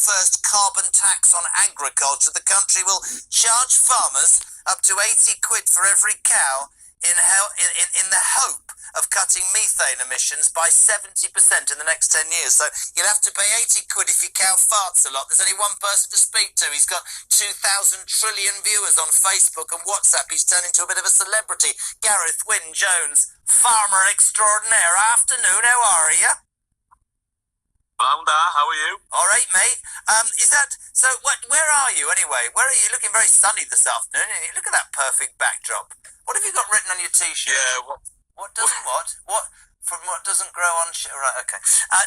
first carbon tax on agriculture, the country will charge farmers up to 80 quid for every cow in the hope of cutting methane emissions by 70% in the next 10 years. So you'll have to pay 80 quid if your cow farts a lot. There's only one person to speak to. He's got 2,000 trillion viewers on Facebook and WhatsApp. He's turned into a bit of a celebrity. Gareth Wyn Jones, farmer extraordinaire. Afternoon, how are you? Flounder, how are you? All right, mate. Is that so? Where are you anyway? Where are you? Looking very sunny this afternoon. Look at that perfect backdrop. What have you got written on your T-shirt? Yeah. What doesn't what? What from what doesn't grow on? Right. Okay.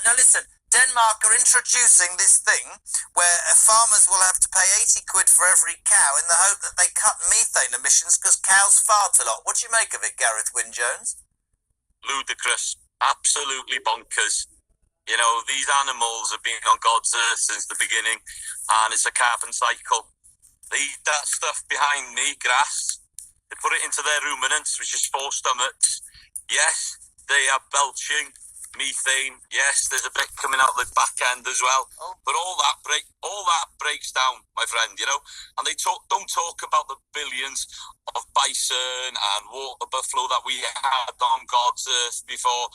Now listen. Denmark are introducing this thing where farmers will have to pay 80 quid for every cow in the hope that they cut methane emissions because cows fart a lot. What do you make of it, Gareth Wyn Jones? Ludicrous. Absolutely bonkers. You know, these animals have been on God's earth since the beginning, and it's a carbon cycle. They eat that stuff behind me, grass. They put it into their ruminants, which is 4 stomachs. Yes, they are belching methane. Yes, there's a bit coming out the back end as well. But all that breaks down, my friend, you know. And they don't talk about the billions of bison and water buffalo that we had on God's earth before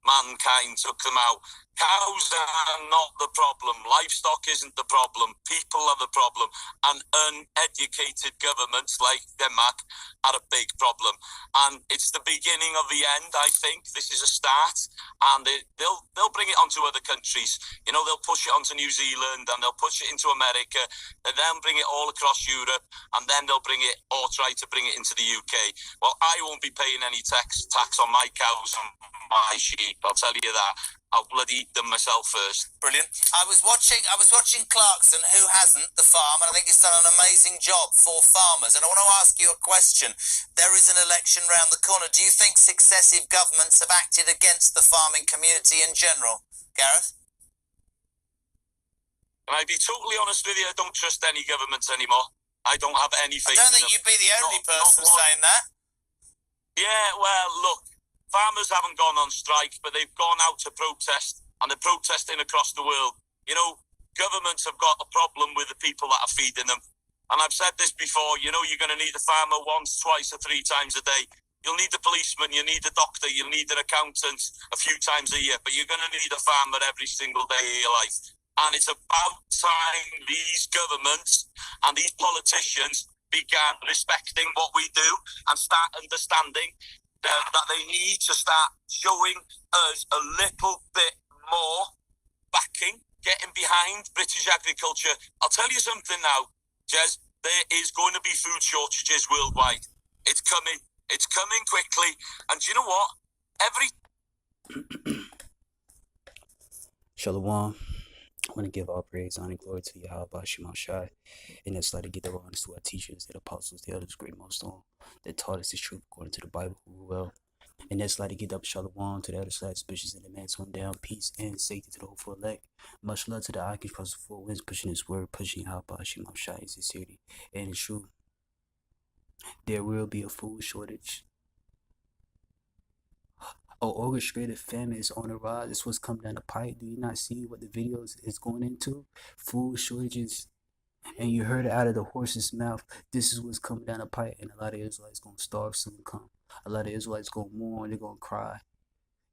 mankind took them out. Cows are not the problem. Livestock isn't the problem. People are the problem. And uneducated governments like Denmark are a big problem. And it's the beginning of the end, I think. This is a start. And they'll bring it onto other countries. You know, they'll push it onto New Zealand and they'll push it into America. And then bring it all across Europe. And then they'll bring it or try to bring it into the UK. Well, I won't be paying any tax on my cows and my sheep. I'll tell you that. I'll bloody eat them myself first. Brilliant. I was watching Clarkson, who hasn't, the farm, and I think he's done an amazing job for farmers. And I want to ask you a question. There is an election round the corner. Do you think successive governments have acted against the farming community in general? Gareth? Can I be totally honest with you? I don't trust any governments anymore. I don't have any faith in them. I don't think you'd be the only person saying that. Yeah, well, look. Farmers haven't gone on strike, but they've gone out to protest, and they're protesting across the world. You know, governments have got a problem with the people that are feeding them. And I've said this before, you know, you're going to need a farmer once, twice, or 3 times a day. You'll need a policeman, you'll need a doctor, you'll need an accountant a few times a year, but you're going to need a farmer every single day of your life. And it's about time these governments and these politicians began respecting what we do and start understanding that they need to start showing us a little bit more backing, getting behind British agriculture. I'll tell you something now, Jez, there is going to be food shortages worldwide. It's coming quickly. And do you know what? Shalom. I want to give all praise, honor, and glory to Yahweh Shema Shai. And that's like to get the honors to our teachers, the apostles, the elders, great most on, that taught us the truth according to the Bible well. And that's like to get up shalom to the other side, bishops and the man on down, peace and safety to the hopeful elect. Much love to the icons across the 4 winds, pushing his word, pushing Yahweh Shema Shai in sincerity. And it's true. There will be a food shortage. An orchestrated famine is on the rise. This was coming down the pipe. Do you not see what the videos is going into? Food shortages. And you heard it out of the horse's mouth. This is what's coming down the pipe. And a lot of Israelites going to starve soon come. A lot of Israelites going to mourn. They're going to cry.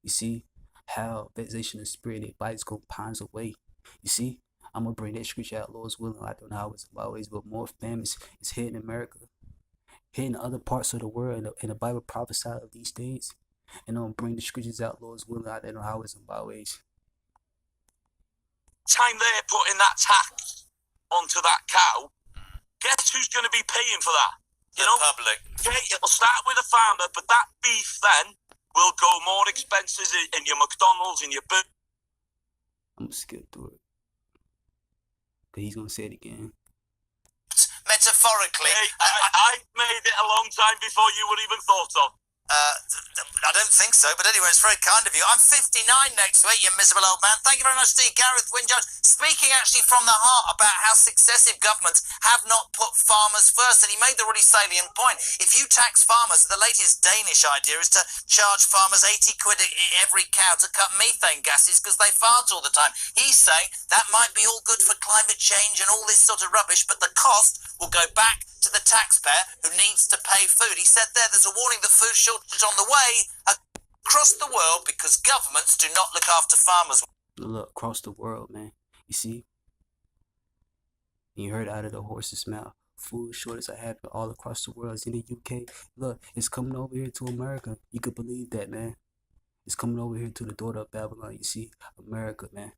You see how vexation of spirit, their bodies going to pines away. You see, I'm going to bring that scripture out, Lord's willing. I don't know how it's always, but more famines is hitting America. Hitting other parts of the world. And the Bible prophesied of these things. And I'm going to bring the scriptures out, Lord's willing. I don't know how it's in ways. Time they're putting that tax onto that cow, guess who's going to be paying for that? You know, public. Okay, it'll start with a farmer, but that beef then will go more expenses in your McDonald's, in your... I'm going to skip through it. Because he's going to say it again. Metaphorically. Hey, I made it a long time before you were even thought of. I don't think so, but anyway, it's very kind of you. I'm 59 next week, you miserable old man. Thank you very much to Gareth Wynne-Jones. Speaking actually from the heart about how successive governments have not put farmers first, and he made the really salient point. If you tax farmers, the latest Danish idea is to charge farmers 80 quid every cow to cut methane gases because they fart all the time. He's saying that might be all good for climate change and all this sort of rubbish, but the cost will go back to the taxpayer who needs to pay food. He said there's a warning that food shortage on the way across the world because governments do not look after farmers. Look, across the world, man. You see? You heard out of the horse's mouth. Food shortages are happening all across the world. It's in the UK. Look, it's coming over here to America. You could believe that, man. It's coming over here to the daughter of Babylon. You see? America, man.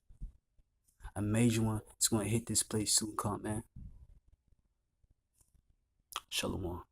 A major one is going to hit this place soon come, man. Shalom.